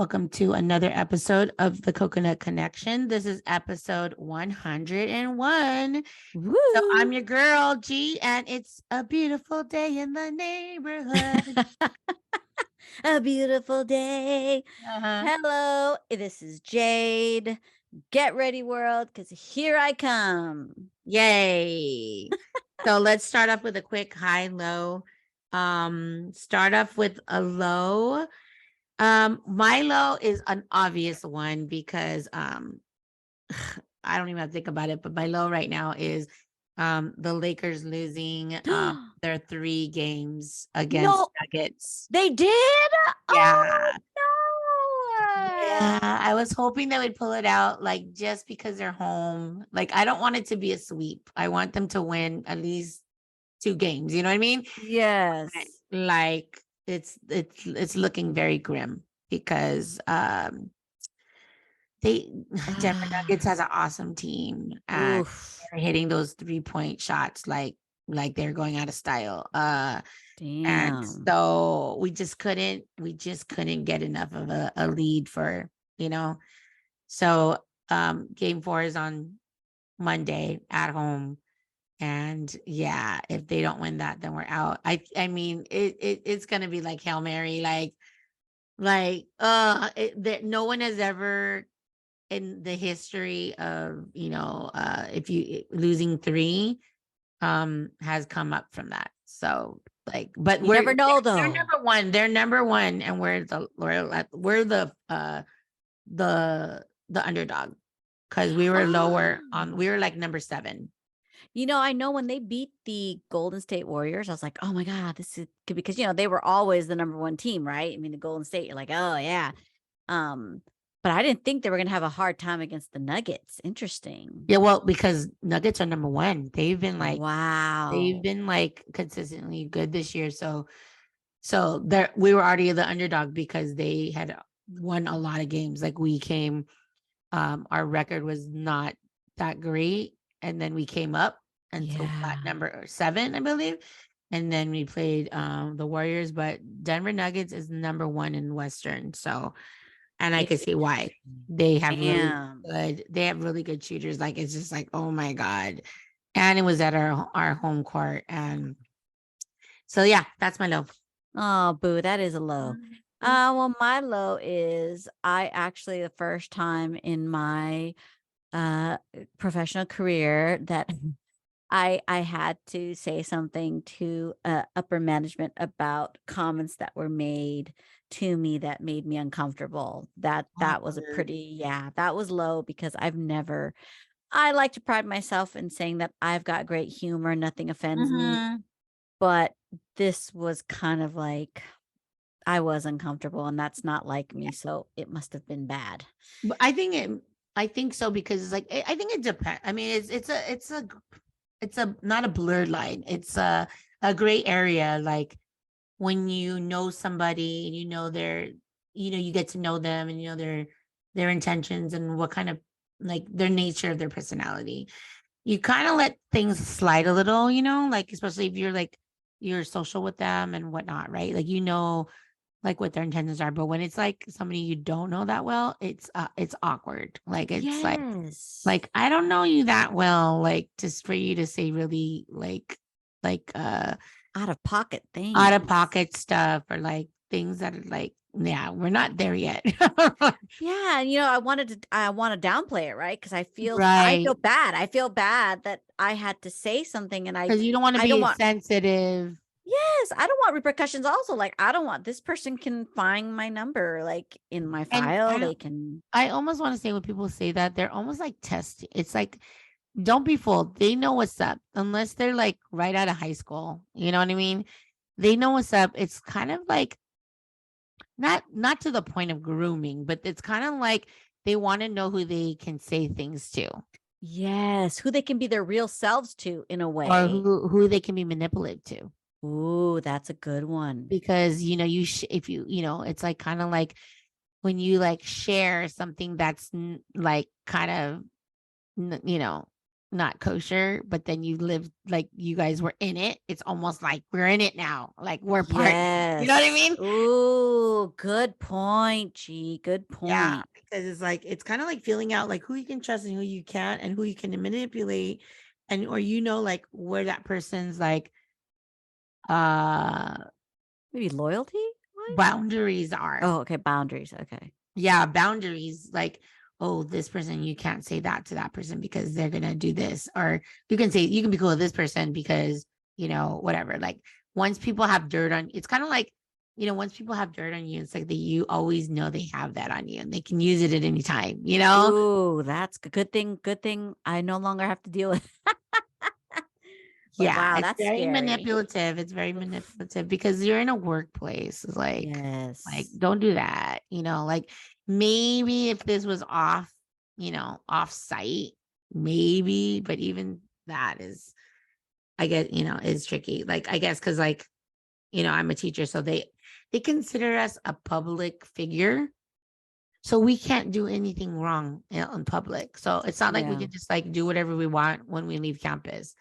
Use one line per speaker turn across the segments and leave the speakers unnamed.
Welcome to another episode of the Coconut Connection. This is episode 101.
Woo!
So I'm your girl, G, and it's a beautiful day in the neighborhood.
A beautiful day.
Uh-huh.
Hello, this is Jade. Get ready, world, because here I come.
Yay. So let's start off with a quick high low. Start off with a low. My low is an obvious one because I don't even have to think about it, but my low right now is the Lakers losing their 3 games against
No,
Nuggets.
they did?
Yeah.
Oh, no.
Yeah, I was hoping they would pull it out, like just because they're home. Like, I don't want it to be a sweep. I want them to win at least 2 games. You know what I mean?
Yes.
Like it's looking very grim because they Denver Nuggets has an awesome team and
Oof.
they're hitting those 3-point shots like they're going out of style. And
Damn.
so we just couldn't get enough of a lead for, you know. So game 4 is on Monday at home. And yeah, if they don't win that, then we're out. I mean it's gonna be like Hail Mary, that no one has ever in the history of, if you losing 3 has come up from that. So like, but
You never know,
they're
though.
number one. They're number one, and we're the underdog because we were lower on. We were like number 7.
I know when they beat the Golden State Warriors, I was like, oh my God, this is good because, they were always the number one team, right? I mean, the Golden State, you're like, oh yeah. Um, but I didn't think they were going to have a hard time against the Nuggets. Interesting.
Yeah, well, because Nuggets are number 1. They've
Wow.
been like consistently good this year. So there we were already the underdog because they had won a lot of games. Like we came, our record was not that great, and then we came up until got
Yeah.
number 7, I believe. And then we played the Warriors, but Denver Nuggets is number 1 in Western. So, and I could
It's
see why.
interesting. Damn.
They have really good shooters. Like it's just like, oh my God. And it was at our home court. And so yeah, that's my low.
Oh, boo, that is a low.
Mhm.
Well, my low is I actually the first time in my professional career that I had to say something to upper management about comments that were made to me that made me uncomfortable. That was a
Awkward.
pretty that was low because I like to pride myself in saying that I've got great humor, nothing offends me,
Mhm.
but this was kind of like I was uncomfortable and that's not like
Yeah.
me, so it must have been bad.
But I think so because it's like I think it depends. I mean, it's a not a blurred line. It's a gray area. Like when you know somebody and you get to know them and their intentions and what kind of like their nature of their personality. You kind of let things slide a little, like especially if you're social with them and whatnot, right? Like like what their intentions are. But when it's like somebody you don't know that well, it's awkward. Like it's
Yes.
like I don't know you that well, like just for you to say really like
Out of pocket
out of
things.
pocket stuff or like things that are like, yeah, we're not there yet.
Yeah, and I wanna downplay it, right? Because I feel
Right.
bad. I feel bad that I had to say something and
Because you don't want to
I don't
be
want
sensitive.
yes, I don't want repercussions also, like, I don't want this person can find my number, like, in my
And
file, they can
I almost want to say when people say that, they're almost like testing. It's like, don't be fooled. They know what's up, unless they're like right out of high school. You know what I mean? They know what's up. It's kind of like not to the point of grooming, but it's kind of like they want to know who they can say things to
yes, who they can be their real selves to in a
or
way.
who they can be manipulative to.
Ooh, that's a good one.
Because if it's like kind of like when you like share something that's like kind of, not kosher, but then you live like you guys were in it. It's almost like we're in it now. Like we're partners. You know what I
Yes.
mean?
Ooh, good point, G. Good
Yeah,
point.
because it's like it's kind of like feeling out like who you can trust and who you can't and who you can manipulate and or like where that person's like uh
Maybe loyalty wise?
boundaries are.
Oh, okay. Boundaries. Okay.
Yeah, boundaries like oh this person you can't say that to that person because they're gonna do this or you can say you can be cool with this person because whatever like once people have dirt on it's kind of like once people have dirt on you it's like that you always know they have that on you and they can use it at any time.
Ooh, that's a good thing. Good thing I no longer have to deal with. But
Yeah,
wow,
it's
that's
very
scary.
manipulative. It's very
Oof.
manipulative because you're in a workplace. It's like
Yes.
don't do that. Like maybe if this was off site, maybe, but even that is, I guess, is tricky. Like I guess because I'm a teacher, so they consider us a public figure. So we can't do anything wrong in public. So it's not like we
Yeah.
can just like do whatever we want when we leave campus,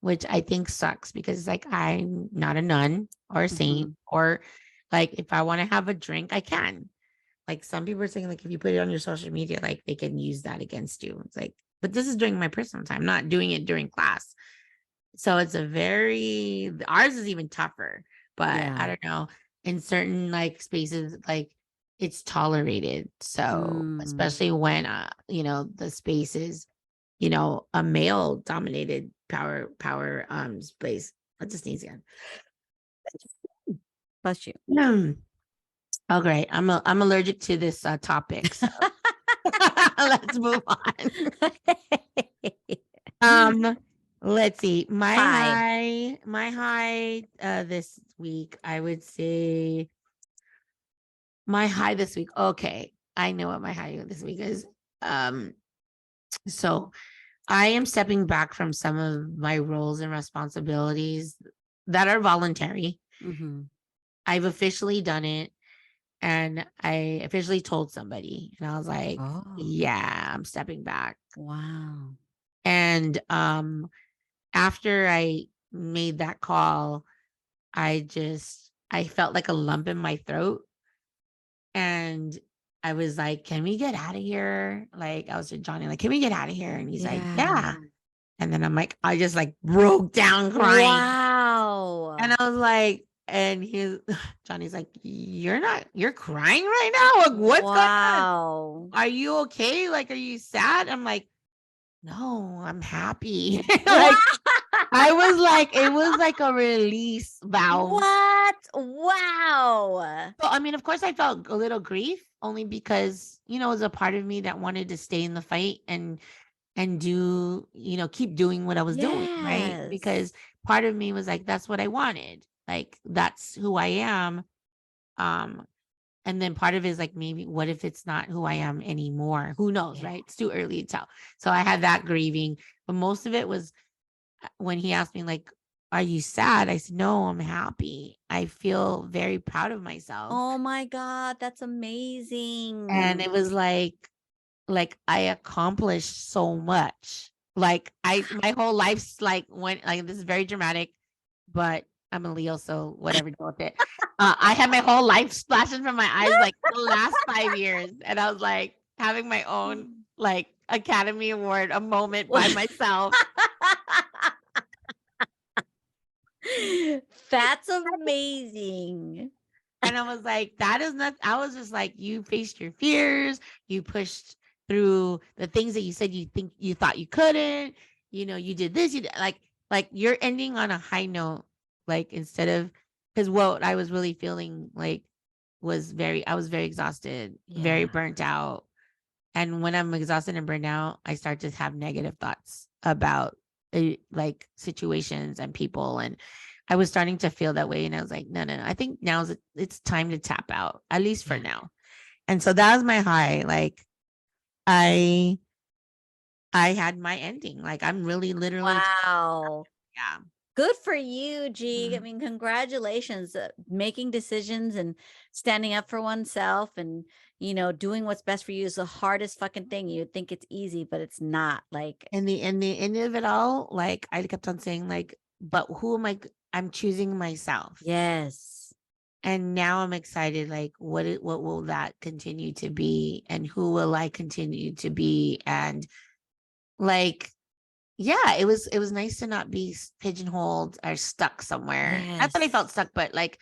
which I think sucks because like I'm not a nun or a saint
Mhm.
or like if I want to have a drink, I can. Like some people are saying like if you put it on your social media, like they can use that against you. It's like, but this is during my personal time, not doing it during class. So it's ours is even tougher, but I
Yeah.
don't know. In certain like spaces, like it's tolerated. So
Mm.
especially when the space is, a male dominated power space. Let's just sneeze again.
Bless you.
Oh great. I'm allergic to this topic. So let's move on. Um, let's see.
Hi.
My high this week, I would say my high this week. Okay. I know what my high this week is. Um, so I am stepping back from some of my roles and responsibilities that are voluntary.
Mhm.
I've officially done it and I officially told somebody and I was like,
Oh,
yeah, I'm stepping back.
wow.
And after I made that call, I felt like a lump in my throat and I was like, "Can we get out of here?" Like I was with Johnny, like, "Can we get out of here?" And he's like,
Yeah.
"Yeah." And then I'm like, I just like broke down crying. And
Wow.
I was like, and Johnny's like, you're crying right now? Like, what's going on?
Wow.
Are you okay? Like, are you sad? I'm like, no, I'm happy. Like,
What?
it was like a release valve.
What? Wow.
So, I mean, of course, I felt a little grief only because, it was a part of me that wanted to stay in the fight and do, keep doing what I was doing, right?
Yes.
Because part of me was like, that's what I wanted. Like, that's who I am. Um, and then part of it is like, maybe what if it's not who I am anymore? Who knows,
Yeah.
right? It's too early to tell. So I had that grieving, but most of it was when he asked me, like, are you sad? I said, no, I'm happy. I feel very proud of myself.
Oh my God, that's
And
amazing.
it was like I accomplished so much. Like my whole life's like went like this is very dramatic, but I'm a Leo, so whatever, deal with it. I had my whole life splashing from my eyes like the last 5 years, and I was like having my own like Academy Award, a moment by myself.
That's amazing.
And I was like, that is not, I was just like, you faced your fears, you pushed through the things that you said you thought you couldn't, you did this, you did like you're ending on a high note, like instead of because what I was really feeling like I was very exhausted, very
Yeah.
burnt out. And when I'm exhausted and burnt out, I start to have negative thoughts about like situations and people. And I was starting to feel that way. And I was like, no, no, no. I think it's time to tap out, at least for
Yeah.
now. And so that was my high. Like I I had my ending. Like I'm really literally
Wow.
yeah.
Good for you, G. I
Mhm.
mean, congratulations. Making decisions and standing up for oneself and, doing what's best for you is the hardest fucking thing. You'd think it's easy, but it's not. Like,
In the end of it all, like I kept on saying, like, but who am I? I'm choosing myself.
yes.
And now I'm excited, like, what will that continue to be? And who will I continue to be? And like, yeah, it was nice to not be pigeonholed or stuck somewhere. Not that I felt
Yes.
stuck, but like,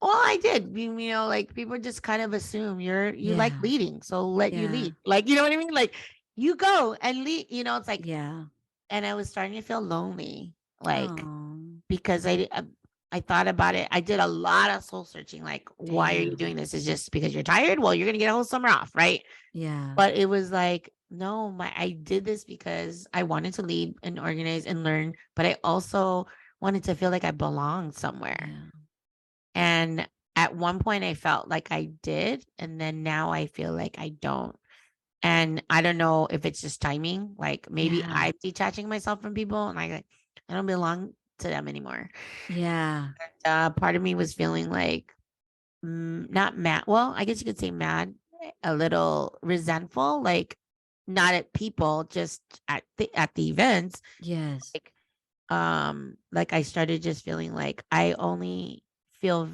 well, I did. Like people just kind of assume you like
Yeah.
leading, so let you
Yeah.
lead. Like, you know what I mean? Like you go and lead, it's like,
Yeah.
and I was starting to feel lonely, like
Oh,
because I thought about it. I did a lot of soul searching, like, why are you
damn.
doing this? Is just because you're tired? Well, you're gonna get a whole summer off, right?
Yeah.
But it was like, no, I did this because I wanted to lead and organize and learn, but I also wanted to feel like I belonged somewhere.
Yeah.
And at one point I felt like I did, and then now I feel like I don't. And I don't know if it's just timing. Like maybe
Yeah.
I'm detaching myself from people and I don't belong to them anymore.
Yeah.
Part of me was feeling like not mad. Well, I guess you could say mad, a little resentful, like not at people, just at the events.
Yes.
Like like I started just feeling like I only feel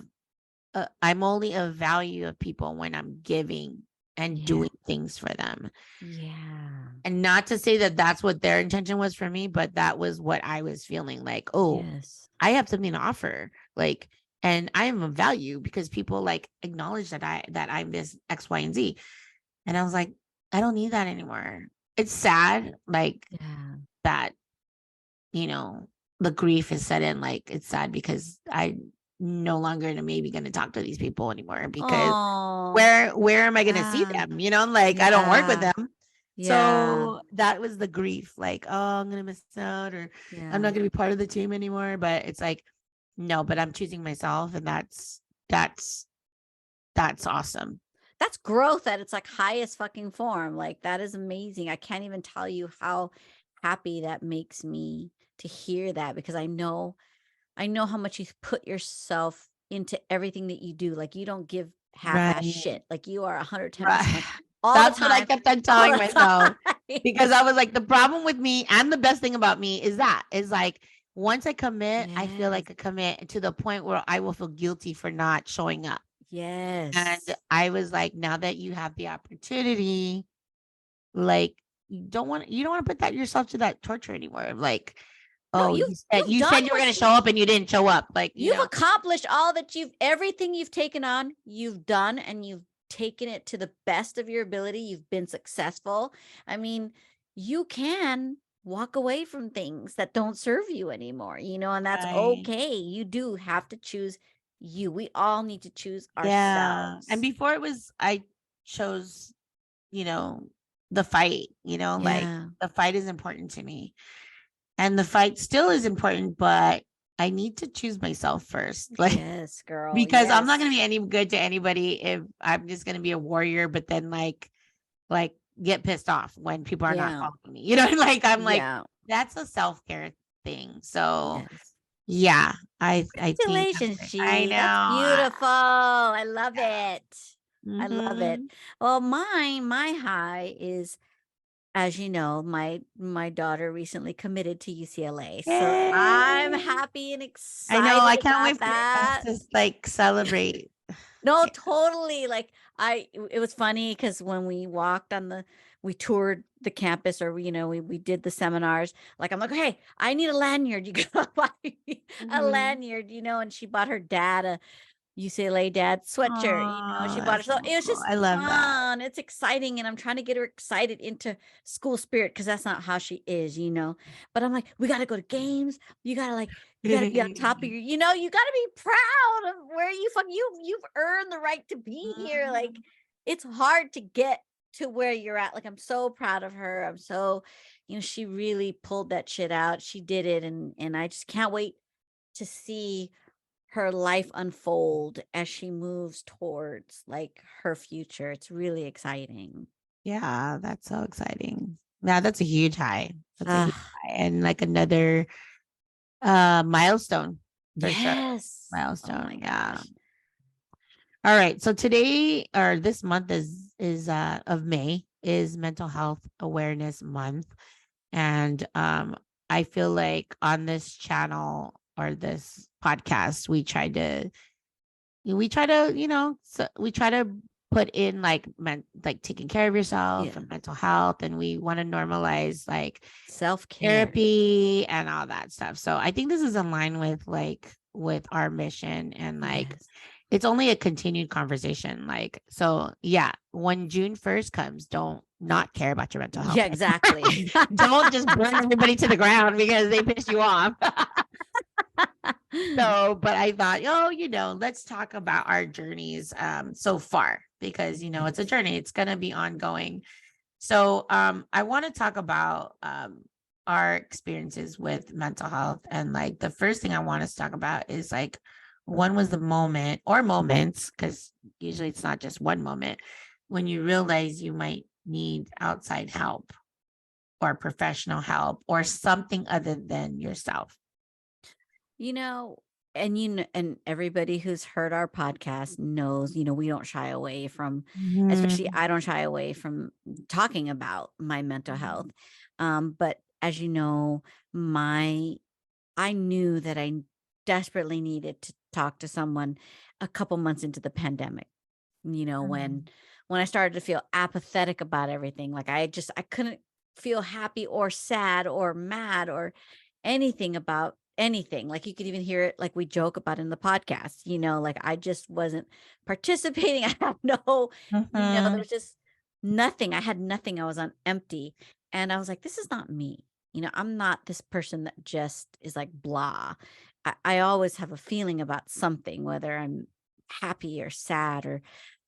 I'm only of value of people when I'm giving and
Yeah.
doing things for them.
Yeah.
And not to say that that's what their intention was for me, but that was what I was feeling like, oh,
Yes.
I have something to offer. Like, and I am of value because people like acknowledge that I'm this X, Y, and Z. And I was like, I don't need that anymore. It's sad, like
Yeah.
that, you know, the grief is set in. Like it's sad because I no longer maybe gonna talk to these people anymore because
Oh,
where am I gonna see
yeah.
them? Like I don't work with
Yeah.
them.
Yeah.
So that was the grief, like, oh, I'm gonna miss out, or I'm
Yeah.
not gonna be part of the team anymore. But it's like, no, but I'm choosing myself, and that's that's awesome.
That's growth at its like highest fucking form. Like that is amazing. I can't even tell you how happy that makes me to hear that because I know how much you put yourself into everything that you do. Like you don't give half-ass
Right.
shit. Like you are
Right.
110% all the
That's what I
time.
kept on
All
telling
the
myself
time.
because I was like, the problem with me and the best thing about me is like once I commit, I feel
Yes.
like I commit to the point where I will feel guilty for not showing up. And
Yes.
I was like, now that you have the opportunity, like you don't want to put that yourself to that torture anymore. Like,
No,
oh,
you've
you said
you've
you
done
said you were
what
gonna show up and you didn't show up. Like,
you've accomplished all that everything you've taken on, you've done and you've taken it to the best of your ability. You've been successful. I mean, you can walk away from things that don't serve you anymore, and that's
right.
okay. You do have to choose you. We all need to choose
Yeah. And
ourselves.
before it was I chose, the fight, like
Yeah.
the fight is important to me. And the fight still is important, but I need to choose myself first. Like
Yes, girl.
because I'm not
Yes.
gonna be any good to anybody if I'm just gonna be a warrior, but then like get pissed off when people are not
Yeah.
following me. Like I'm like,
Yeah.
that's a self-care thing. So
Yes.
yeah, I think
Congratulations,
I
G. That's
know.
beautiful. I love it. I love it.
Mhm.
Well, my high is, as you know, my daughter recently committed to UCLA. So I'm
Yay.
happy and
I know.
excited
I can't
about
wait for us
that.
to like celebrate.
No, totally. Like it was funny because when we toured the campus or we did the seminars. Like I'm like, hey, I need a lanyard. You gotta buy me a
Mhm.
lanyard, and she bought her dad a UCLA dad sweatshirt. She
Oh,
bought her.
that's
So
so
it was
cool.
just
I love that.
fun. It's exciting, and I'm trying to get her excited into school spirit because that's not how she is. But I'm like, we got to go to games. You gotta be on top of you gotta be proud of where you've earned the right to be here. Like
Mhm.
it's hard to get to where you're at. Like I'm so proud of her. I'm so, she really pulled that shit out. She did it, and I just can't wait to see her life unfold as she moves towards like her future. It's really exciting.
Yeah, that's so exciting. Yeah, that's a huge high. That's a huge
Ah,
high. And like another Milestone for sure.
Yes. Oh my
Milestone. Yeah.
gosh.
All right. So today or this month is of May is Mental Health Awareness Month. And I feel like on this channel or this podcast, we try to put in like taking care of yourself
Yeah.
and mental health, and we want to normalize like
Self-care.
therapy and all that stuff. So I think this is in line with our mission, and like
Yes.
it's only a continued conversation. Like, so yeah, when June 1st comes, don't not care about your mental health.
Yeah, exactly.
Don't just burn everybody to the ground because they piss you off. So, but I thought, oh, let's talk about our journeys so far, because it's a
Yes.
journey. It's gonna be ongoing. So I want to talk about our experiences with mental health. And like the first thing I want us to talk about is like when was the moment or moments, because usually it's not just one moment, when you realize you might need outside help or professional help or something other than yourself.
You know, and and everybody who's heard our podcast knows, we don't shy away from, especially
Mhm.
I don't shy away from talking about my mental health. But as you know, my I knew that I desperately needed to talk to someone a couple months into the pandemic. When
Mhm.
I started to feel apathetic about everything, like I couldn't feel happy or sad or mad or anything about anything. Like you could even hear it like we joke about in the podcast, like I just wasn't participating. I have no, there
Mhm.
was just nothing. I had nothing. I was on empty. And I was like, this is not me. I'm not this person that just is like blah. I always have a feeling about something, whether I'm happy or sad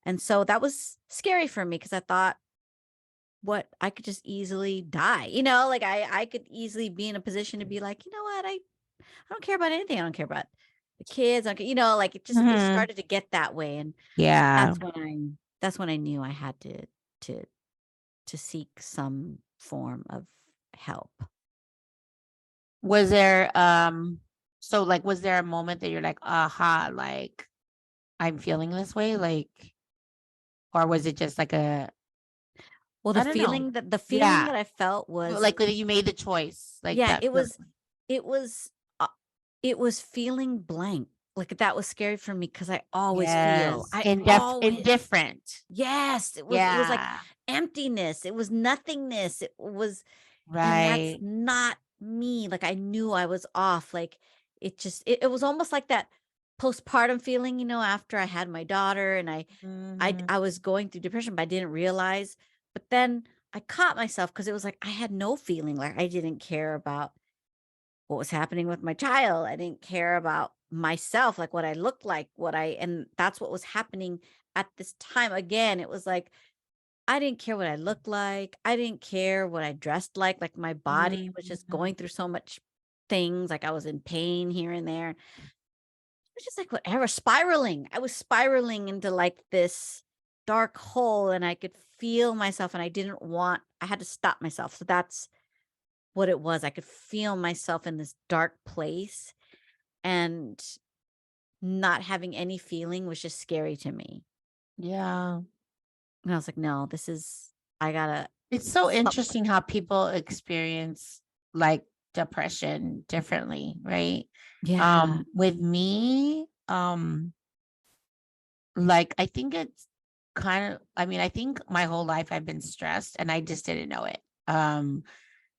and so that was scary for me because I thought, what, I could just easily die, like I could easily be in a position to be like, you know what, I don't care about anything. I don't care about the kids. I don't, like it
Mhm.
started to get that way. And
Yeah.
that's when I knew I had to to seek some form of help.
Was there so like was there a moment that you're like, aha, like I'm feeling this way? Like, or was it just like
Well,
I don't know.
the feeling
Yeah.
that I felt was,
Like that you made the choice. Like
yeah,
that feeling.
it was uh, it was feeling blank. Like that was scary for me because
Yes.
I always,
Indifferent.
yes, it was like
Yeah.
emptiness. It was nothingness. It was, and that's
Right.
not me. Like I knew I was off. Like it was almost like that postpartum feeling, after I had my daughter and
Mhm.
I was going through depression, but I didn't realize. But then I caught myself because it was like I had no feeling. Like I didn't care about what was happening with my child. I didn't care about myself, like what I looked like, and that's what was happening at this time. Again, it was like I didn't care what I looked like. I didn't care what I dressed like. Like my body was just
Mhm.
going through so much things. Like I was in pain here and there. It was just like whatever, spiraling. I was spiraling into like this dark hole and I could feel myself and I had to stop myself. So that's what it was. I could feel myself in this dark place and not having any feeling was just scary to me.
Yeah.
And I was like, no, this is, I gotta,
It's so
some-
interesting how people experience like depression differently, right?
yeah,
With me, like I think it's I mean, I think my whole life I've been stressed and I just didn't know it. But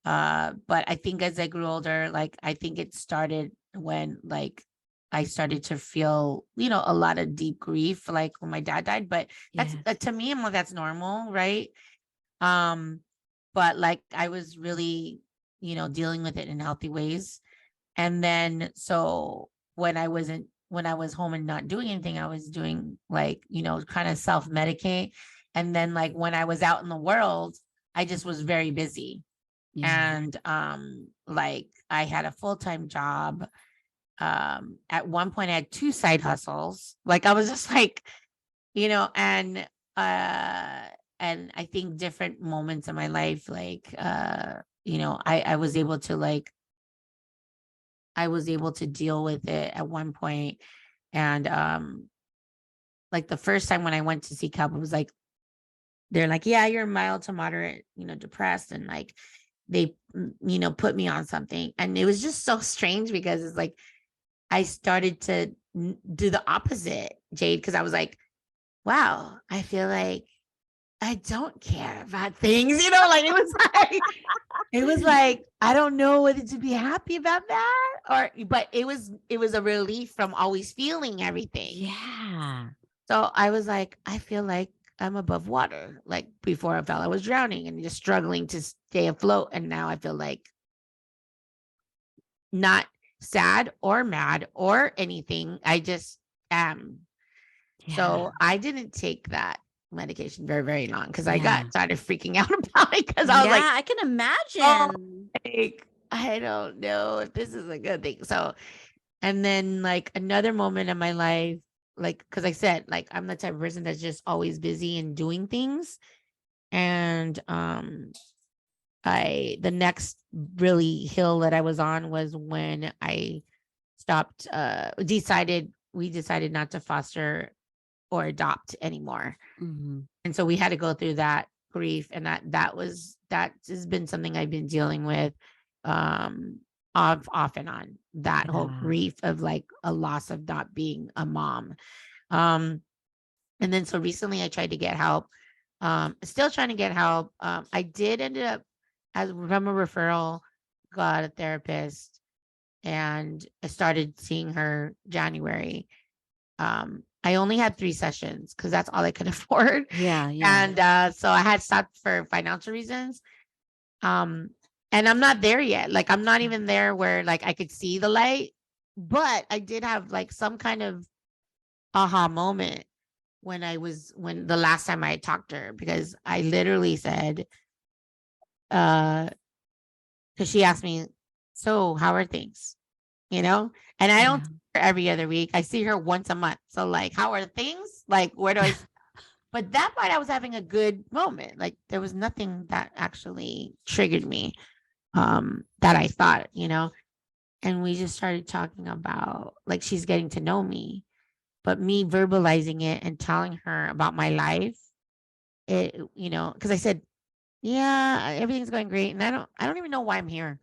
I think as I grew older, like I think it started when like I started to feel, a lot of deep grief, like when my dad died. But that's
yes,
to me, I'm like, that's normal, right? Um, but like I was really, dealing with it in healthy ways. And then so when I was home and not doing anything, I was doing like, kind of self-medicate. And then like when I was out in the world, I just was very busy.
yeah,
And like I had a full-time job. At one point I had two side hustles. Like I was just like, you know, uh and I think different moments in my life, like I was able to like I was able to deal with it at one point. And like the first time when I went to see help, it was like, they're like, yeah, you're mild to moderate, depressed. And like they, put me on something. And it was just so strange because it's like I started to do the opposite, Jade, because I was like, wow, I feel like I don't care about things, like it was like, I don't know whether to be happy about that but it was a relief from always feeling everything.
Yeah.
So I was like, I feel like I'm above water. Like before I felt I was drowning and just struggling to stay afloat. And now I feel like not sad or mad or anything. I just am.
Yeah.
So I didn't take that medication very, very long because I
Yeah.
got started freaking out about it because I was
Yeah,
like,
I can
oh,
imagine.
like, I don't know if this is a good thing. So, and then like another moment in my life, like, because I said, like, I'm the type of person that's just always busy and doing things. And the next really hill that I was on was when I stopped, we decided not to foster or adopt anymore.
Mhm.
And so we had to go through that grief, and that has been something I've been dealing with off and on, that whole
Yeah.
grief of like a loss of not being a mom. Um and then so recently I tried to get help. Still trying to get help. I did end up as from a referral, got a therapist, and I started seeing her January. I only had 3 sessions because that's all I could afford.
Yeah, yeah.
And so I had stopped for financial reasons. Um, and I'm not there yet. Like I'm not even there where like I could see the light, but I did have like some kind of aha moment when the last time I had talked to her, because I literally said, because she asked me, so how are things? And I don't
Yeah.
see her every other week. I see her once a month. So like, how are things? Like, where do I but that part I was having a good moment. Like there was nothing that actually triggered me, that I thought, and we just started talking about like she's getting to know me, but me verbalizing it and telling her about my life, because I said, yeah, everything's going great. And I don't even know why I'm here.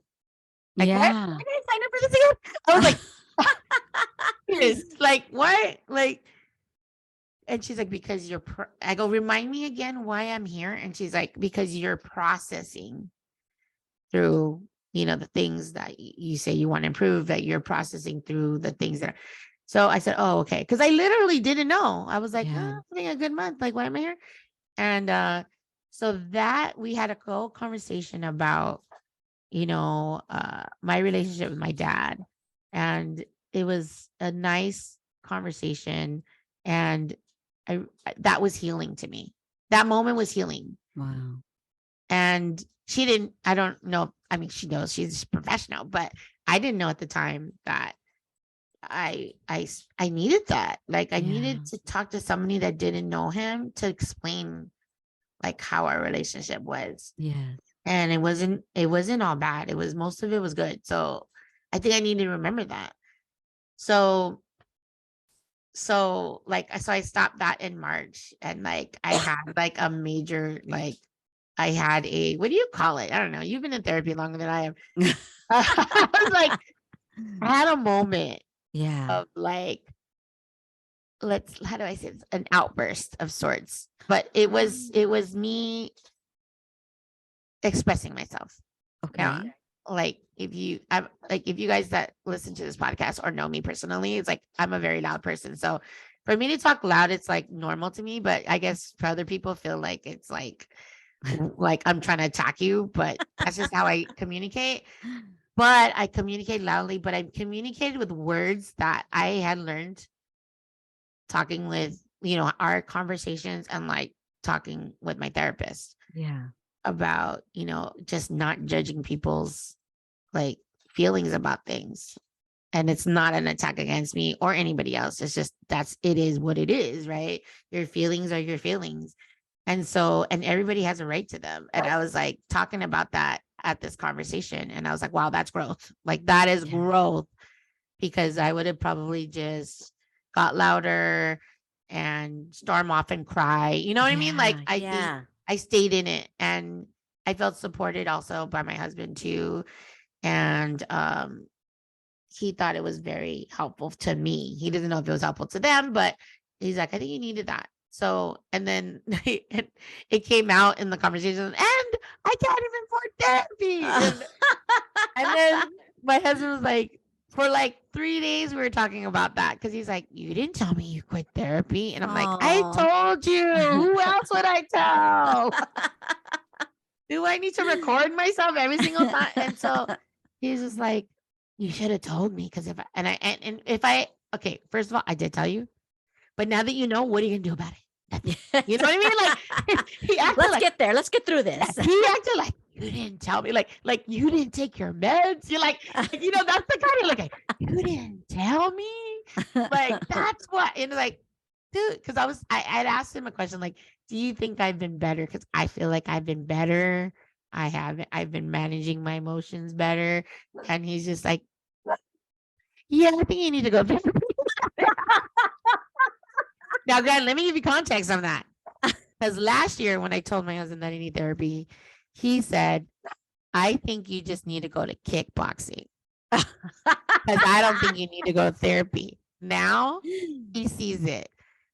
Like,
Yeah.
why did I sign up for this again? I was like, serious, like, why? Like, and she's like, because I go, remind me again why I'm here. And she's like, because you're processing through, the things that you say you want to improve, that you're processing through the things that are. So I said, oh, okay. Cause I literally didn't know. I was like,
Yeah.
oh, having a good month. Like, why am I here? And so that we had a whole conversation about, my relationship with my dad. And it was a nice conversation. And that was healing to me. That moment was healing.
Wow.
And she didn't, I don't know. I mean, she knows she's professional, but I didn't know at the time that I needed that. Like I
Yeah.
needed to talk to somebody that didn't know him to explain like how our relationship was.
Yes.
And it wasn't all bad. Most of it was good. So I think I need to remember that. So so I stopped that in March, and like I had like a major, like I had what do you call it? I don't know. You've been in therapy longer than I have. I was like, I had a moment
Yeah.
of like, how do I say this? An outburst of sorts. But it was me expressing myself. Now,
Okay.
like if you guys that listen to this podcast or know me personally, it's like I'm a very loud person. So for me to talk loud, it's like normal to me. But I guess for other people feel like it's like I'm trying to attack you, but that's just how I communicate. But I communicate loudly, but I communicated with words that I had learned talking with, our conversations, and like talking with my therapist
Yeah.
about, just not judging people's like feelings about things. And it's not an attack against me or anybody else. It's just it is what it is, right? Your feelings are your feelings. And so, and everybody has a right to them. And I was like talking about that at this conversation. And I was like, wow, that's growth. Like that is
Yeah.
growth. because I would have probably just got louder and storm off and cry. You know what I mean? Like,
Yeah,
I think
yeah.
I stayed in it, and I felt supported also by my husband too. And he thought it was very helpful to me. He doesn't know if it was helpful to them, but he's like, I think you needed that. So, and then it came out in the conversation, and I can't even afford therapy. And then my husband was like, for like 3 days, we were talking about that because he's like, you didn't tell me you quit therapy. And I'm like, I
Oh.
told you. Who else would I tell? Do I need to record myself every single time? And so he's just like, you should have told me, because if I, and if I, okay, first of all, I did tell you, but now that you know, what are you gonna do about it? Nothing. You know what I mean? Like, he acted
Let's
like,
get there. Let's get through this.
he acted like, you didn't tell me, like you didn't take your meds. You're like, that's the kind of like, you didn't tell me. Like, that's what. And like, dude, because I'd asked him a question like, do you think I've been better? Because I feel like I've been better. I've been managing my emotions better. And he's just like, yeah, I think you need to go therapy. Now, Grant, let me give you context on that. Because last year, when I told my husband that I need therapy, he said, I think you just need to go to kickboxing. Because I don't think you need to go to therapy. Now he sees it.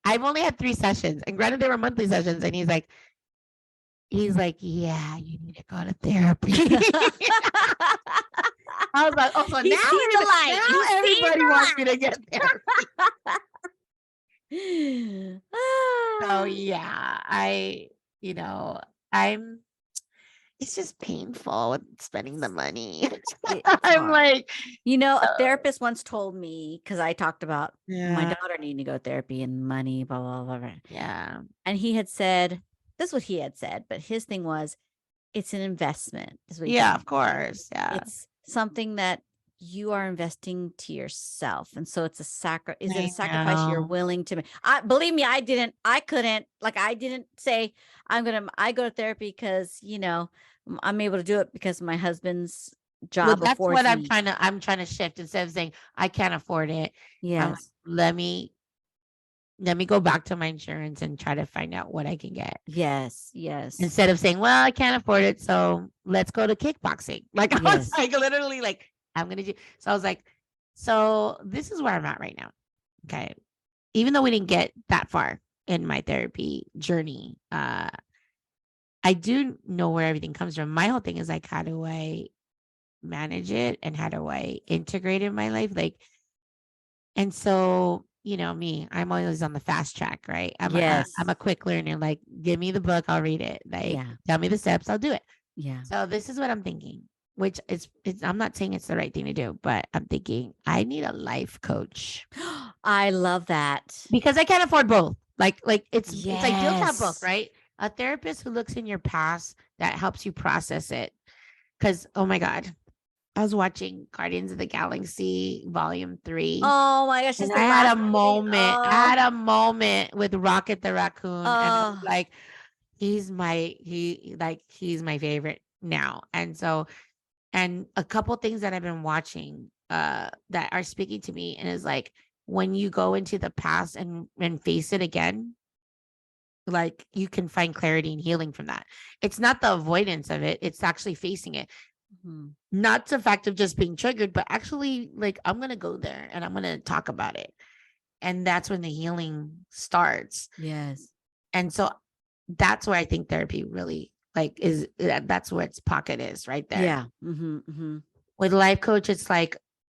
I've only had 3 sessions, and granted, they were monthly sessions. And he's like, yeah, you need to go to therapy. I was like, oh, so
He's seen the light.
now everybody wants me to get therapy. So yeah, I'm. It's just painful with spending the money.
It's
I'm
hard.
like,
A therapist once told me, because I talked about my
yeah,
daughter needing to go to therapy and money, blah, blah, blah, blah.
yeah,
And he had said, this is what he had said, but his thing was, it's an investment. Is what he
yeah,
told
of
me.
course, yeah.
It's something that you are investing to yourself. And so it's is it a sacrifice you're
know.
willing to make? Believe me, I didn't say I go to therapy because, I'm able to do it because of my husband's
Well,
job
that's what I'm
affords me.
trying to shift. Instead of saying I can't afford it, I'm like,
Yes.
let me go back to my insurance and try to find out what I can get.
Yes. Yes.
Instead of saying, well, I can't afford it, so let's go to kickboxing. Like, I was
Yes.
like, literally, like, I'm gonna do. So I was like, so this is where I'm at right now. Okay. Even though we didn't get that far in my therapy journey, I do know where everything comes from. My whole thing is like, how do I manage it and how do I integrate it in my life? Like, and so, me, I'm always on the fast track, right?
Yes.
I'm a quick learner. Like, give me the book, I'll read it. Like,
Yeah.
tell me the steps, I'll do it.
Yeah.
So this is what I'm thinking, which I'm not saying it's the right thing to do, but I'm thinking I need a life coach
I love that.
because I can't afford both. Like it's ideal to have both,
Yes.
right? A therapist who looks in your past that helps you process it. Because, oh my God, I was watching Guardians of the Galaxy Volume 3.
Oh my gosh,
And
it's
I
the
had
last
a
movie.
moment. I
Oh,
had a moment with Rocket the Raccoon, and I was
oh,
like, he's my favorite now. And so, and a couple things that I've been watching that are speaking to me, and is like, when you go into the past and face it again, like, you can find clarity and healing from that. It's not the avoidance of it, it's actually facing it.
mhm.
Not the fact of just being triggered, but actually, like, I'm gonna go there and I'm gonna talk about it. And that's when the healing starts.
Yes.
And so that's where I think therapy really that's where its pocket is, right there.
Yeah. Mm-hmm.
With a life coach, it's like,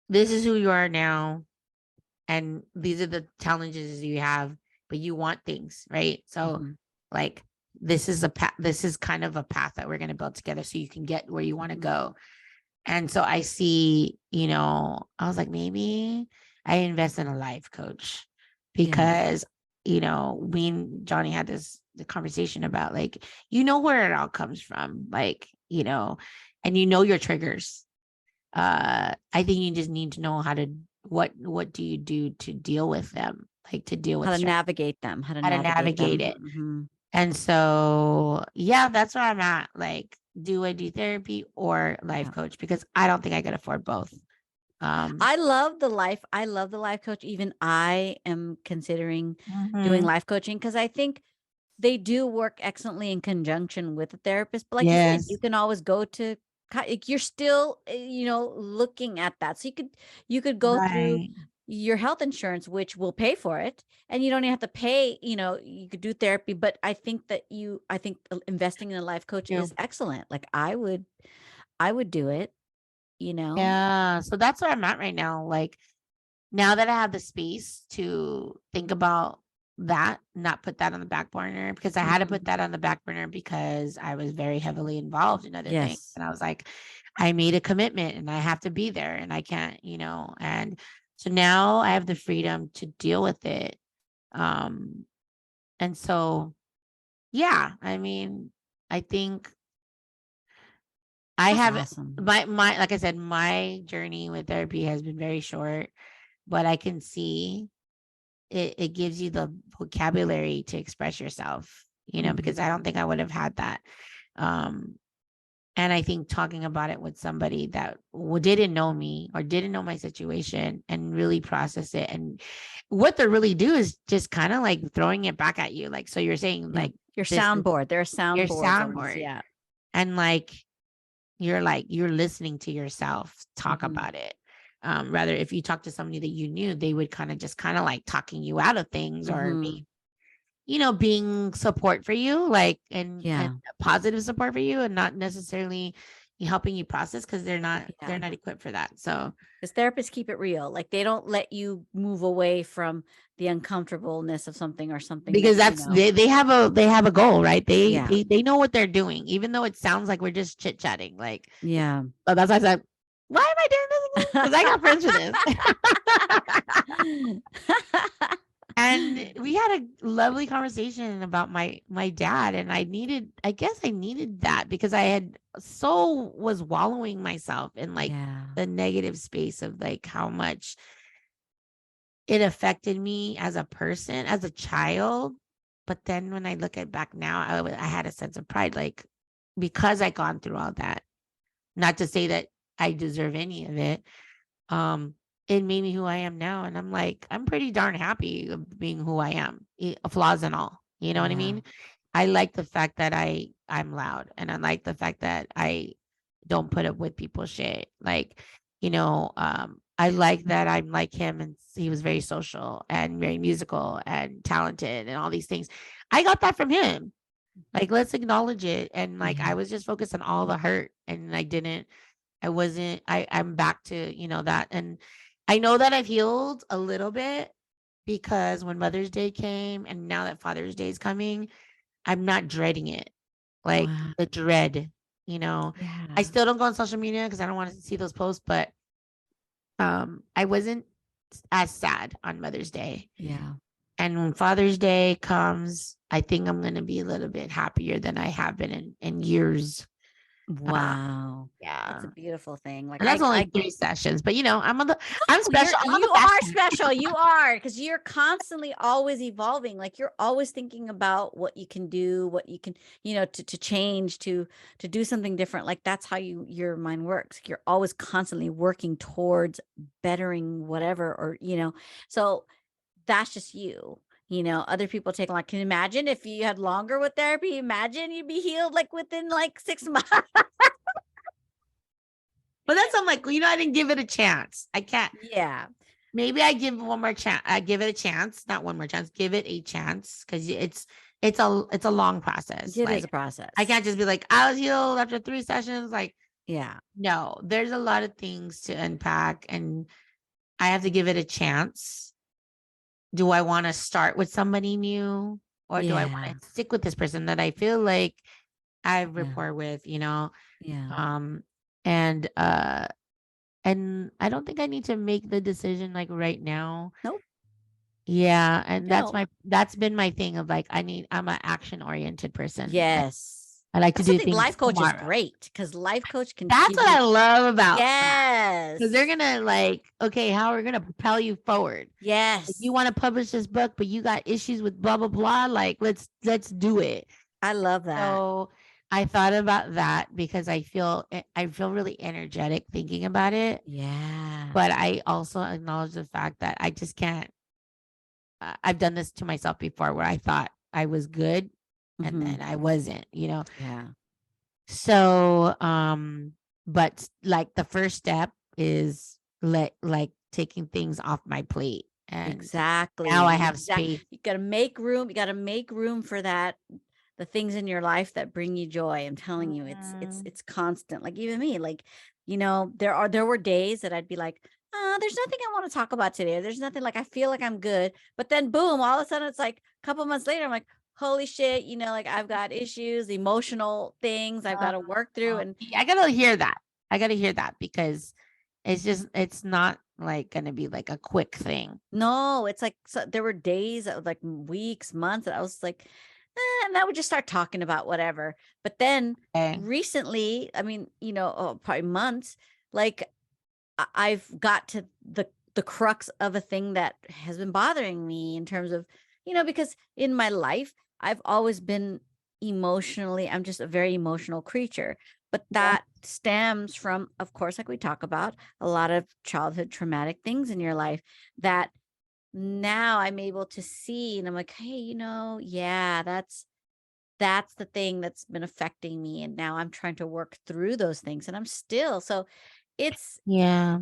this is who you are now, and these are the challenges you have, but you want things, right? So,
Mm-hmm.
like, this is kind of a path that we're going to build together so you can get where you want to go. And so I see, I was like, maybe I invest in a life coach, because, we and Johnny had the conversation about, like, where it all comes from, like, and your triggers. I think you just need to know what do you do to deal with them, like, to deal with
How to
stress,
navigate them. How to
how to
navigate
navigate
them.
it.
Mm-hmm.
And so, yeah, that's where I'm at. Like, do I do therapy or life
Yeah.
coach? Because I don't think I could afford both.
I love the life coach. Even I am considering doing
mhm,
life coaching because I think they do work excellently in conjunction with a therapist. But like you said, you
yes,
can always go to like you're still looking at that. So you could go through
right.
your health insurance, which will pay for it, and you don't even have to pay. You could do therapy. But I think investing in a life coach
True.
is excellent. Like I would do it. You know.
Yeah. So that's where I'm at right now. Like now that I have the space to think about that, not put that on the back burner because I had to put
Mhm.
that on the back burner because I was very heavily involved in other things.
Yes.
And I was like, I made a commitment and I have to be there and I can't, and so now I have the freedom to deal with it. Um, and so yeah, I mean, I think I
That's
have
awesome.
my like I said, my journey with therapy has been very short, but I can see it gives you the vocabulary to express yourself, because I
Mhm.
don't think I would have had that. Um, and I think talking about it with somebody that didn't know me or didn't know my situation and really process it. And what they really do is just kind of like throwing it back at you. Like, so you're saying
Yeah.
like,
Your
this is
soundboard. There are
your
soundboards on this.
soundboard.
Yeah.
And you're listening to yourself talk
Mhm.
about it. Rather, if you talk to somebody that you knew, they would kind of like talking you out of things or
Mhm.
being support for you, like and
Yeah.
positive support for you, and not necessarily helping you process because they're not
Yeah.
they're not equipped for that. So
'Cause therapists keep it real. Like, they don't let you move away from the uncomfortableness of something or something
because
that,
that's they have a goal, right? They
Yeah.
they they know what they're doing, even though it sounds like we're just chit chatting. Like,
Yeah.
so that's why I said, why am I doing this again? Because I got friends for this. And we had a lovely conversation about my dad, and I guess I needed that because I had was wallowing myself in like
Yeah.
the negative space of like how much it affected me as a person, as a child. But then when I look at back now, I had a sense of pride, like because I gone through all that. Not to say that I deserve any of it, um, it made me who I am now. And I'm like, I'm pretty darn happy of being who I am, flaws and all. You know what I
Yeah.
mean? I like the fact that I'm loud, and I like the fact that I don't put up with people's shit. Like, I like that I'm like him, and he was very social and very musical and talented and all these things. I got that from him. Like, let's acknowledge it. And like,
Yeah.
I was just focused on all the hurt, and I wasn't I'm back to, that. And I know that I've healed a little bit because when Mother's Day came and now that Father's Day is coming, I'm not dreading it. Like
Wow.
the dread, you know. I
Yeah.
still don't go on social media because I don't want to see those posts, but I wasn't as sad on Mother's Day.
Yeah.
And when Father's Day comes, I think I'm gonna be a little bit happier than I have been in years. Uh,
Wow. That's
yeah.
a beautiful thing. Like,
And that's only
I
3 sessions, but I'm
Oh, you're
special. I'm on
you
the fast
are
track.
special. You are because you're constantly always evolving. Like, you're always thinking about what you can do, what you can, to change, to do something different. Like, that's how your mind works. You're always constantly working towards bettering whatever, or. So that's just you. Other people take like, can you imagine if you had longer with therapy? Imagine you'd be healed like within like 6 months.
But that's I'm like, I didn't give it a chance. I can't.
Yeah.
Maybe I give one more chance. I give it a chance, not one more chance. Give it a chance because it's a long process.
It is
Like
a
I
process.
can't just be like I was healed after 3 sessions. Like
Yeah.
no, there's a lot of things to unpack, and I have to give it a chance. Do I want to start with somebody new, or do I want
Yeah.
to stick with this person that I feel like I have
Yeah.
rapport with?
Yeah.
Um, and and I don't think I need to make the decision like right now.
Nope.
Yeah, and
No.
that's been my thing of like I'm an action oriented person. Like
Yes.
I like to
That's
do
something
things
life coach is
tomorrow.
great because life coach can
That's
give
what
you
I love about that. Because they're
yes.
gonna like, okay, how we're gonna propel you forward. If you
Yes.
want to publish this book, but you got issues with blah blah blah, like let's do it.
I love that.
So I thought about that because I feel really energetic thinking about it,
Yeah.
but I also acknowledge the fact that I just can't. I've done this to myself before where I thought I was good and
Hmm.
then I wasn't, you know.
Yeah.
So, but like the first step is like taking things off my plate, and now I
Exactly.
have space.
You gotta make room. You gotta make room for that. The things in your life that bring you joy. I'm telling you,
Mhm.
it's constant. Like even me, like, there were days that I'd be like, there's nothing I want to talk about today. There's nothing, like I feel like I'm good. But then boom, all of a sudden it's like a couple months later, I'm like, holy shit, like I've got issues, emotional things I've got to work through. And
Yeah, I gotta hear that. I gotta hear that because it's not like gonna be like a quick thing.
no, it's like, so there were days, like weeks, months that I was like, and I would just start talking about whatever. But then
Okay.
recently, I mean, probably months, like I've got to the crux of a thing that has been bothering me in terms of, because in my life, I've always been I'm just a very emotional creature. But
Yeah.
that stems from, of course, like we talk about, a lot of childhood traumatic things in your life that now I'm able to see, and I'm like, hey, yeah, that's the thing that's been affecting me, and now I'm trying to work through those things, and I'm still, so it's
Yeah.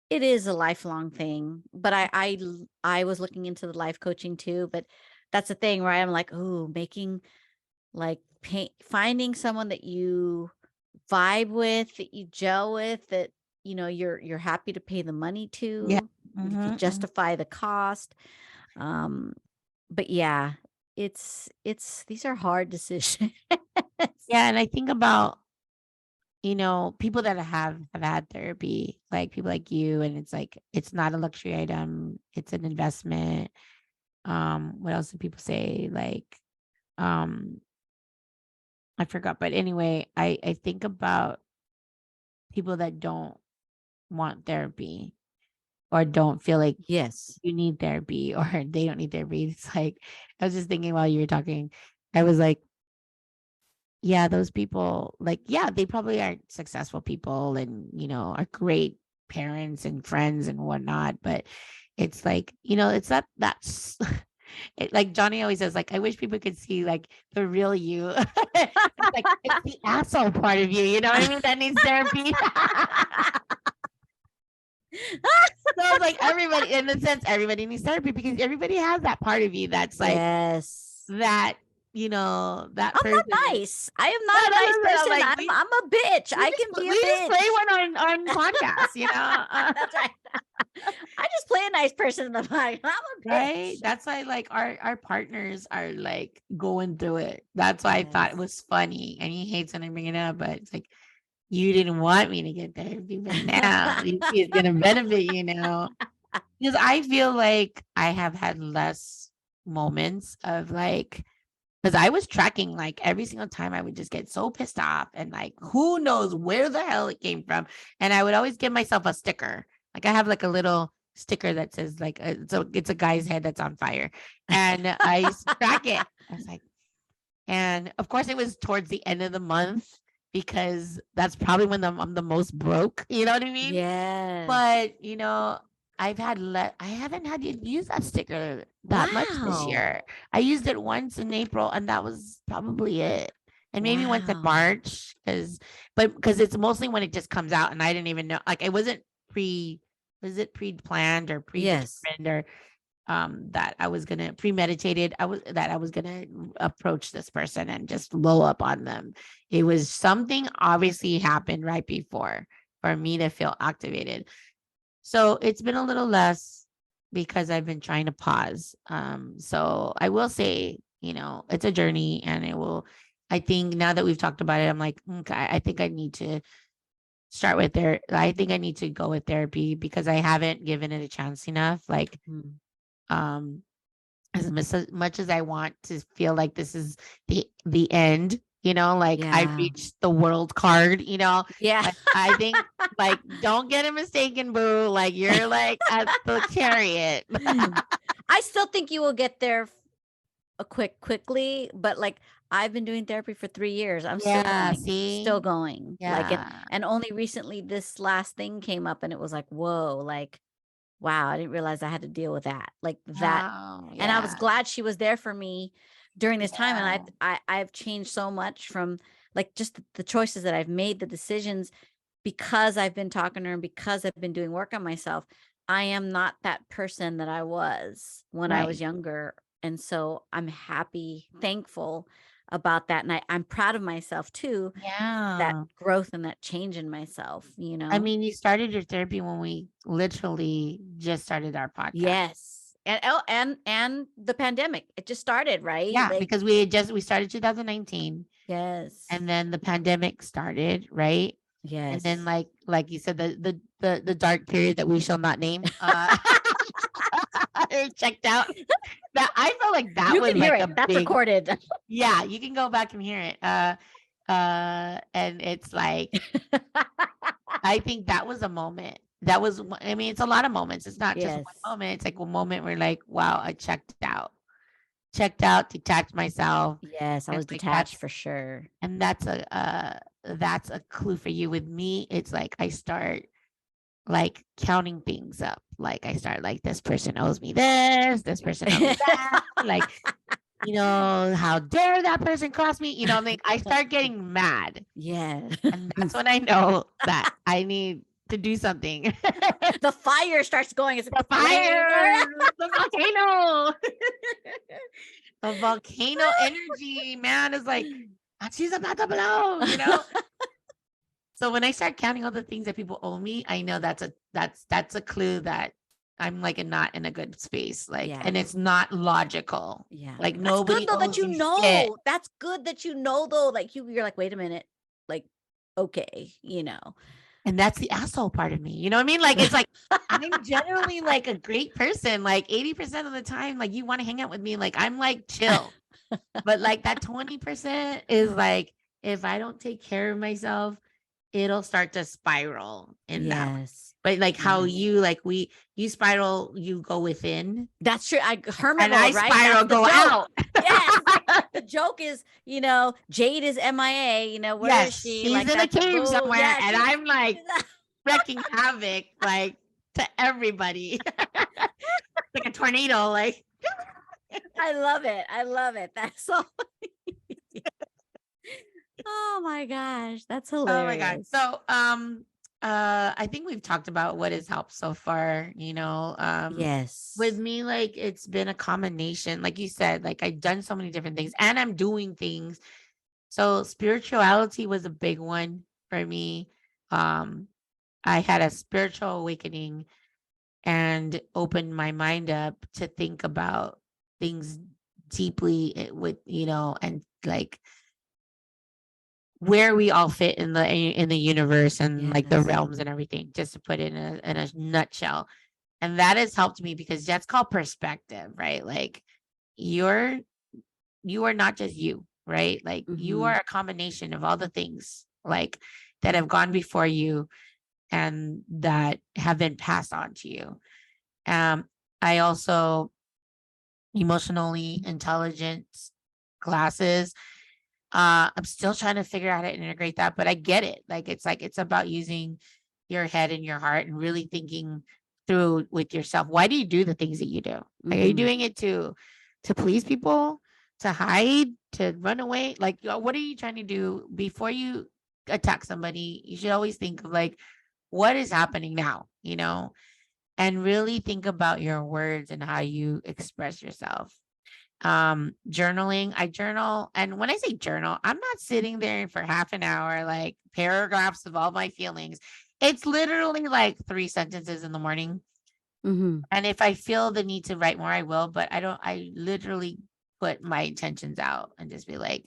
it is a lifelong thing. But I was looking into the life coaching too, but that's the thing where I'm like, oh, making, like, finding someone that you vibe with, that you gel with, that you're happy to pay the money
Yeah.
to, you can
Mhm.
justify the cost. um but yeah, it's these are hard decisions.
Yeah, and I think about, people that have had therapy, like people like you, and it's like it's not a luxury item, it's an investment. What else do people say? Like, um, I forgot, but anyway, I think about people that don't want therapy or don't feel like
Yes.
you need therapy or they don't need therapy. It's like I was just thinking while you were talking, I was like, yeah, those people, like, yeah, they probably aren't successful people and, are great parents and friends and whatnot. But it's like, it's not that's like Johnny always says, like, I wish people could see like the real you. It's like it's the asshole part of you, you know what I mean? That needs therapy. So it's like everybody, in a sense, everybody needs therapy because everybody has that part of you that's like
Yes.
that, that
I'm
person
not
is.
nice. I am
No,
not a
no,
nice
no, no,
person.
like
I'm a bitch. I can be a
we just play
bitch.
one on podcast,
That's right. I just play a nice person in the podcast. I'm a
right?
bitch.
That's why like our partners are like going through it. That's why I thought it
Yes.
was funny, and he hates when I bring it up, but it's like you didn't want me to get therapy, but now you see it's gonna benefit you now. Because I feel like I have had less moments of like, because I was tracking like every single time I would just get so pissed off and like who knows where the hell it came from. And I would always give myself a sticker. Like I have like a little sticker that says like it's a guy's head that's on fire. And I used to track it. I was like, and of course it was towards the end of the month because that's probably when I'm the most broke, you know what I mean?
Yes.
But, I haven't had to use that sticker that much this
Wow.
year. I used it once in April and that was probably it. And maybe once in
Wow.
March because it's mostly when it just comes out and I didn't even know, like it wasn't was it pre-planned or
Yes.
predetermined or that I was gonna premeditated. I was gonna approach this person and just blow up on them. It was something obviously happened right before for me to feel activated. So it's been a little less because I've been trying to pause. So I will say, it's a journey and it will, I think now that we've talked about it, I'm like, okay, I think I need to start with there. I think I need to go with therapy because I haven't given it a chance enough. Like,
Mhm.
um, as much as I want to feel like this is the end, like I
Yeah.
reached the world card,
Yeah.
like I think like don't get it mistaken, boo. Like you're like at the chariot.
I still think you will get there quickly, but like I've been doing therapy for 3 years. I'm still
Yeah,
going, still
see?
going. Like,
Yeah.
and only recently this last thing came up and it was like, whoa, like, wow, I didn't realize I had to deal with that. Like that.
Oh,
And I was
yeah.
glad she was there for me during this time. And
Yeah.
I've changed so much from like just the choices that I've made, the decisions, because I've been talking to her and because I've been doing work on myself. I am not that person that I was when I was
Right.
younger. And so I'm happy, thankful about that. And I'm proud of myself too, that
Yeah.
growth and that change in myself,
I mean, you started your therapy when we literally just started our podcast.
Yes. And the pandemic, it just started, right?
Yeah,
Like,
because we started 2019
yes.
and then the pandemic started, right? And then
Yes.
like you said, the dark period that we shall not name, checked out. That I felt like that
You
was
can hear
like
it.
a
That's
big,
recorded.
yeah, you can go back and hear it. And it's like, I think that was a moment. That was, I mean, it's a lot of moments. It's not just one
Yes.
moment. It's like one moment where like, wow, I checked out, detached myself.
Yes, I
And
was
like
detached for sure.
that's a clue for you. With me, it's like I start like counting things up. Like I start like this person owes me this person owes me that. Like, how dare that person cross me? Like I start getting mad.
Yeah.
And that's when I know that I need to do something.
The fire starts going. It's
The
like flame.
fire, the volcano. The volcano energy, man, is like, she's about to blow. So when I start counting all the things that people owe me, I know that's a clue that I'm like not in a good space. Like,
Yeah.
and it's not logical.
Yeah.
Like
That's good
nobody
though that
owes
you
you shit.
know. That's good that you know though. Like you're like, wait a minute. Like, okay.
And that's the asshole part of me. You know what I mean? Like it's like I'm generally like a great person. Like 80% of the time, like you want to hang out with me. Like I'm like chill. But like that 20% is like if I don't take care of myself, it'll start to spiral in that way.
Yes.
But like how
Yes.
you spiral, you go within,
That's true. Hermit
and I
mode, right? That's
spiral,
the
go
joke.
out.
Yes. The joke is, Jade is MIA, where is
Yes,
she?
she's
Like
in a
that's
cave
boo.
somewhere,
Yeah,
and
she's
I'm like wrecking havoc, like to everybody, like a tornado. Like,
I love it. I love it. That's so Oh my gosh. That's
oh my god.
hilarious.
So, I think we've talked about what has helped so far. With
Yes.
me, like it's been a combination, like you said, like I've done so many different things, and I'm doing things. So spirituality was a big one for me. Um, I had a spiritual awakening and opened my mind up to think about things deeply with, and like where we all fit in the universe and like the
Yes.
realms and everything, just to put it in a nutshell. And that has helped me because that's called perspective, right? Like you're you are not just you, right? Like you are
Hmm.
a combination of all the things like that have gone before you and that have been passed on to you. I also emotionally intelligence classes. I'm still trying to figure out how to integrate that, but I get it. Like it's about using your head and your heart and really thinking through with yourself. Why do you do the things that you do? Like, are you
Hmm.
doing it to please people, to hide, to run away? Like, what are you trying to do before you attack somebody? You should always think of like, what is happening now, and really think about your words and how you express yourself. Journaling, I journal, and when I say journal, I'm not sitting there for half an hour like paragraphs of all my feelings. It's literally like 3 sentences in the morning,
Hmm.
and if I feel the need to write more, I will, but I don't. I literally put my intentions out and just be like,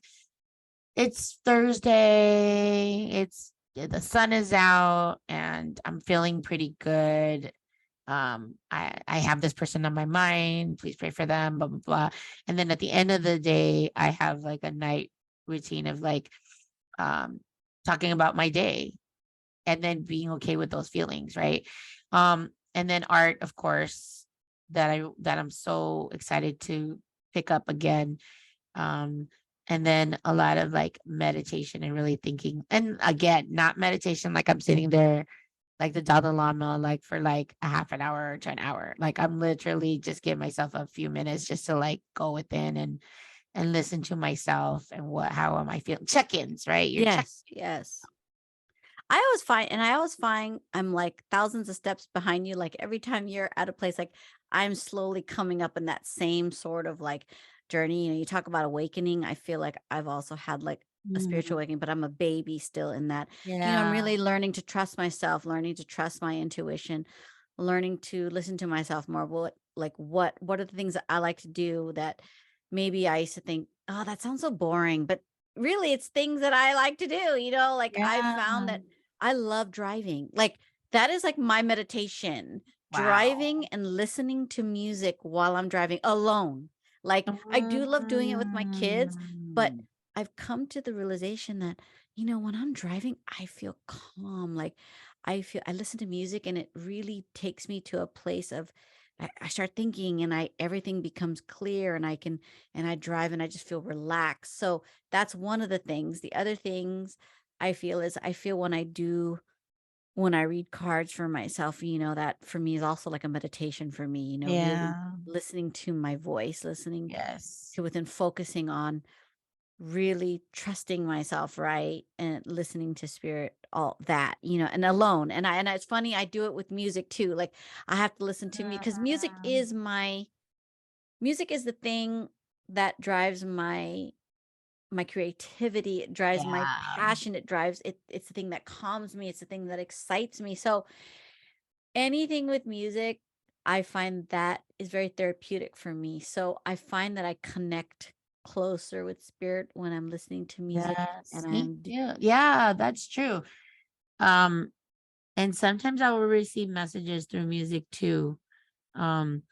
it's Thursday, the sun is out and I'm feeling pretty good. I have this person on my mind, please pray for them, blah blah blah. And then at the end of the day, I have like a night routine of like um talking about my day and then being okay with those feelings, right? And then art, of course, that I'm so excited to pick up again. Um, and then a lot of like meditation and really thinking. And again, not meditation like I'm sitting there like the Dalai Lama, like for like a half an hour to an hour. Like I'm literally just give myself a few minutes just to like go within and listen to myself and how am I feeling? Check-ins, right? You're check.
Yes, yes. I always find I'm like thousands of steps behind you. Like every time you're at a place, like I'm slowly coming up in that same sort of like journey. You know, you talk about awakening. I feel like I've also had like a spiritual
Mm,
awakening, but I'm a baby still in that. You know, I'm
yeah.
really learning to trust myself, learning to trust my intuition, learning to listen to myself more. What are the things that I like to do that maybe I used to think, oh, that sounds so boring, but really it's things that I like to do, you know, like I
Yeah.
found that I love driving. Like that is like my meditation, driving
Wow.
and listening to music while I'm driving alone. Like I do love doing it with my kids, but
Mm,
I've come to the realization that, you know, when I'm driving, I feel calm. Like I listen to music and it really takes me to a place of I start thinking and everything becomes clear and I drive and I just feel relaxed. So that's one of the things. The other things I feel is I feel when I read cards for myself, you know, that for me is also like a meditation for me, you know, really
yeah.
listening to my voice, listening
Yes.
to within focusing on really trusting myself, right? And listening to spirit, all that, you know, and alone. And it's funny, I do it with music too. Like I have to listen to me because music is the thing that drives my creativity, it drives my
Yeah.
passion, it's the thing that calms me, it's the thing that excites me. So anything with music, I find that is very therapeutic for me. So I find that I connect closer with spirit when I'm listening to music
Yes.
and
Me too. Yeah, that's true. Um, and sometimes I will receive messages through music too. Um,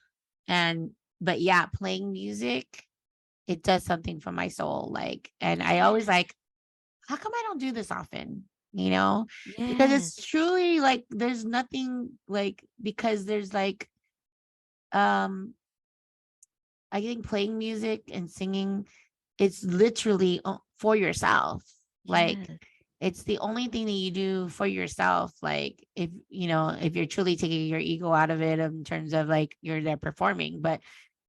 and but yeah, playing music, it does something for my soul. Like, and I always
yes,
like, how come I don't do this often? You know, because it's
yes,
truly like there's nothing like because there's like um I think playing music and singing, it's literally for yourself. Like
yes,
it's the only thing that you do for yourself. Like if you know, if you're truly taking your ego out of it in terms of like you're there performing, but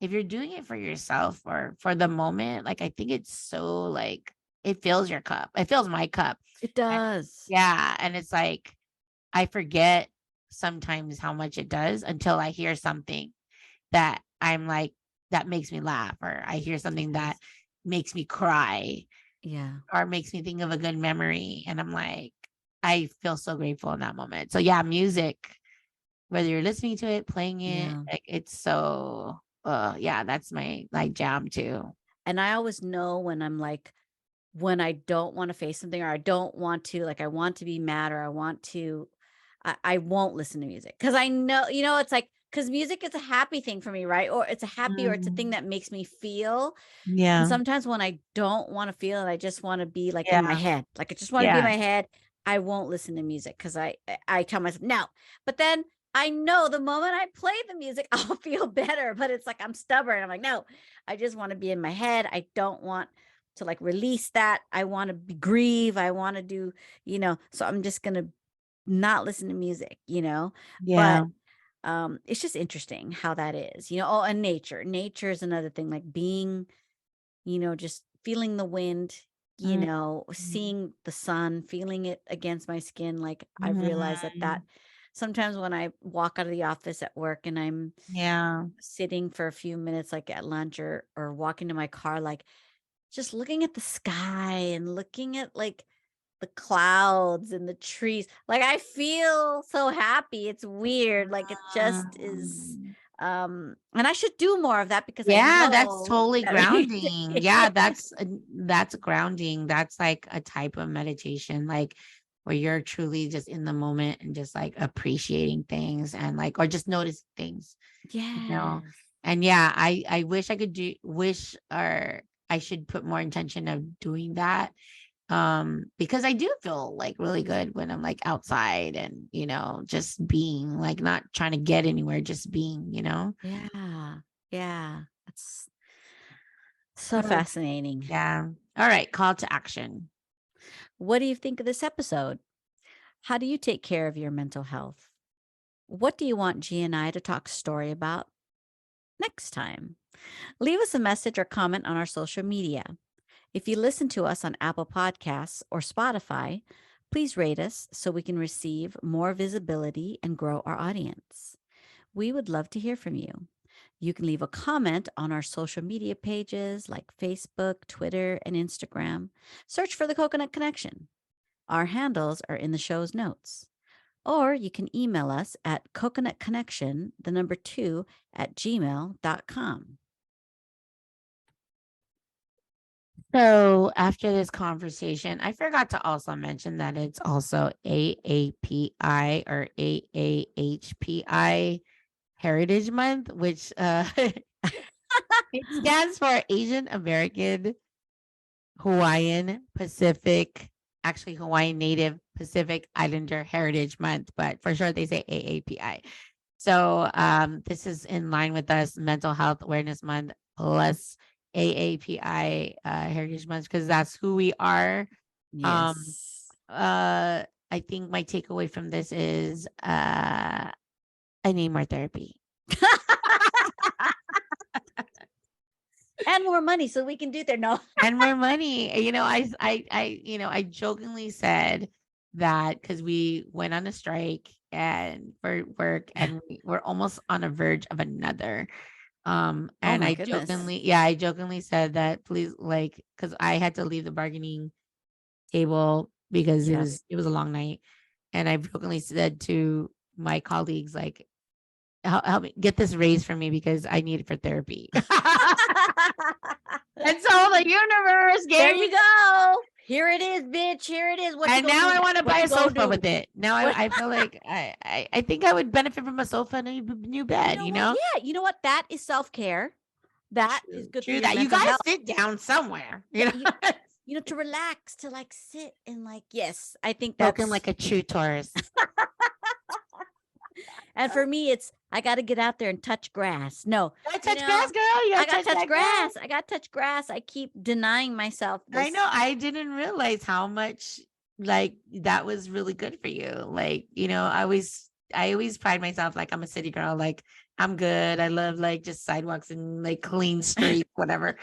if you're doing it for yourself or for the moment, like I think it's so like it fills your cup. It fills my cup.
it
And
does.
yeah, and it's like I forget sometimes how much it does until I hear something that I'm like, that makes me laugh, or I hear something that
Yes.
makes me cry
Yeah,
or makes me think of a good memory. And I'm like, I feel so grateful in that moment. So yeah, music, whether you're listening to it, playing it,
yeah.
like it's so yeah, that's my like jam too.
And I always know when I'm like, when I don't want to face something or I don't want to, like, I want to be mad or I want to, I won't listen to music because I know, you know, it's like, because music is a happy thing for me, right? Or it's a happy, or it's a thing
Mm,
that makes me feel. And
yeah.
sometimes when I don't want to feel it, I just want to be like in my
Yeah.
head. Like I just want to be in
Yeah.
my head. I won't listen to music because I tell myself no. But then I know the moment I play the music, I'll feel better. But it's like I'm stubborn. I'm like, no, I just want to be in my head. I don't want to like release that. I want to grieve. I want to do, you know, so I'm just gonna not listen to music, you know.
Yeah.
But it's just interesting how that is, you know. Oh, and nature. Nature is another thing, like being, you know, just feeling the wind, you
Mm,
know, seeing the sun, feeling it against my skin. Like I've realized that
mm,
sometimes when I walk out of the office at work and I'm
yeah.
sitting for a few minutes, like at lunch or walking to my car, like just looking at the sky and looking at like the clouds and the trees. Like I feel so happy. It's weird. Like it just is
Mm.
and I should do more of that because I
Yeah, that's
know
totally
that
grounding. Yeah, that's grounding. That's like a type of meditation, like where you're truly just in the moment and just like appreciating things and like or just notice things, you know.
yes.
And yeah, I wish I could do wish or I should put more intention of doing that. Because I do feel like really good when I'm like outside and you know, just being like not trying to get anywhere, just being, you know.
Yeah. Yeah. That's So fascinating.
Yeah. All right. Call to action.
What do you think of this episode? How do you take care of your mental health? What do you want G and I to talk story about next time? Leave us a message or comment on our social media. If you listen to us on Apple Podcasts or Spotify, please rate us so we can receive more visibility and grow our audience. We would love to hear from you. You can leave a comment on our social media pages like Facebook, Twitter, and Instagram. Search for the Coconut Connection. Our handles are in the show's notes. Or you can email us at coconutconnection2@gmail.com.
So after this conversation, I forgot to also mention that it's also AAPI or AAHPI Heritage Month, which it stands for Asian American Hawaiian Pacific, actually Hawaiian Native Pacific Islander Heritage Month, but for sure they say AAPI. So this is in line with us Mental Health Awareness Month plus AAPI Heritage Month because that's who we are.
Yes.
I think my takeaway from this is I need more therapy.
And more money so we can do there. No.
And more money. You know, I jokingly said that because we went on a strike and for work and we're almost on a verge of another. And
my
I
goodness.
I jokingly said that please, like, because I had to leave the bargaining table because
Yep.
it was a long night. And I jokingly said to my colleagues, like, help me get this raise for me because I need it for therapy. And so the universe
There
gave
you
me,
go. Here it is, bitch. Here it is. What you
and
gonna
now
do?
I want to
What
buy
you
a
gonna
sofa
do?
with it. Now
What-
I feel like I think I would benefit from a sofa and a new bed, you know?
what? Yeah, you know what? That is self-care. That is good for
True
your
that. You
mental
guys
health.
sit down somewhere, you
Yeah,
know?
You know, to relax, to like sit and like, yes, I think that's
Spoken like a true Taurus.
and for me, it's I got to get out there and touch grass. No,
I
you
touch
know,
grass, girl. You
I
gotta
got to touch
that
grass. I got to touch grass. I keep denying myself
I
this.
know. I didn't realize how much like that was really good for you. Like, you know, I always pride myself like I'm a city girl. Like I'm good. I love like just sidewalks and like clean streets, whatever.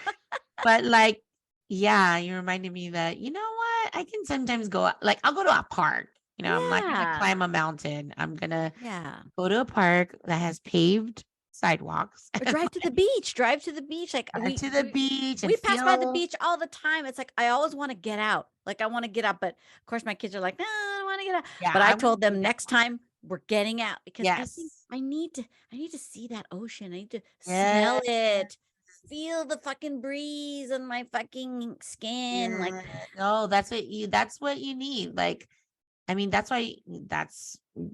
But like, yeah, you reminded me that, you know what? I can sometimes go like I'll go to a park. You know, I'm not gonna
Yeah.
climb a mountain. I'm gonna
Yeah.
go to a park that has paved sidewalks.
Or drive to the beach. Drive to the beach. Like
To the beach
we
and
pass by the
feel
beach all the time. It's like I always want to get out. Like I want to get out, but of course my kids are like, "No, I don't want to get out."
yeah,
But I
I want
told
to do
them
that
next
more.
time we're getting out because I think
Yes.
I need to see that ocean. I need to
Yes.
smell it. Feel the fucking breeze on my fucking skin. Like
Yeah. No, that's what you need. Like, I mean, that's why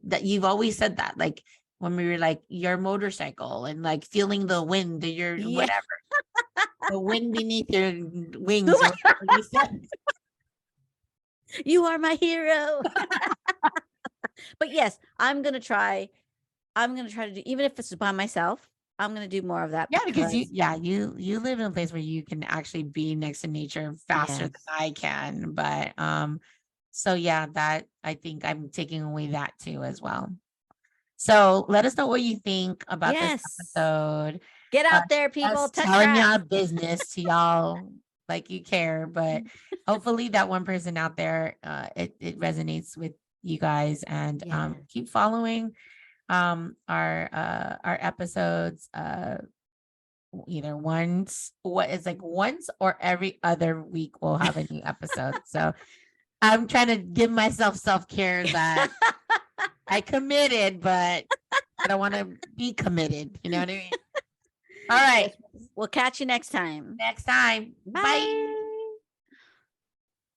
that you've always said that. Like when we were like your motorcycle and like feeling the wind, your
yeah.
whatever, the wind beneath your wings or whatever you said.
You are my hero. But yes, I'm gonna try to do even if it's by myself, I'm gonna do more of that
Yeah, because
because
you live in a place where you can actually be next to nature faster
yes.
than I can. But so yeah, that I think I'm taking away that too as well. So let us know what you think about this
Yes.
episode.
Get out there, people.
Us
Touch
telling
grass.
y'all business to y'all like you care, but hopefully that one person out there, it resonates with you guys and
Yes.
keep following our episodes either once or every other week we'll have a new episode. So I'm trying to give myself self-care that I committed, but I don't want to be committed. You know what I mean? All right.
Yes. We'll catch you next time.
Next time. Bye.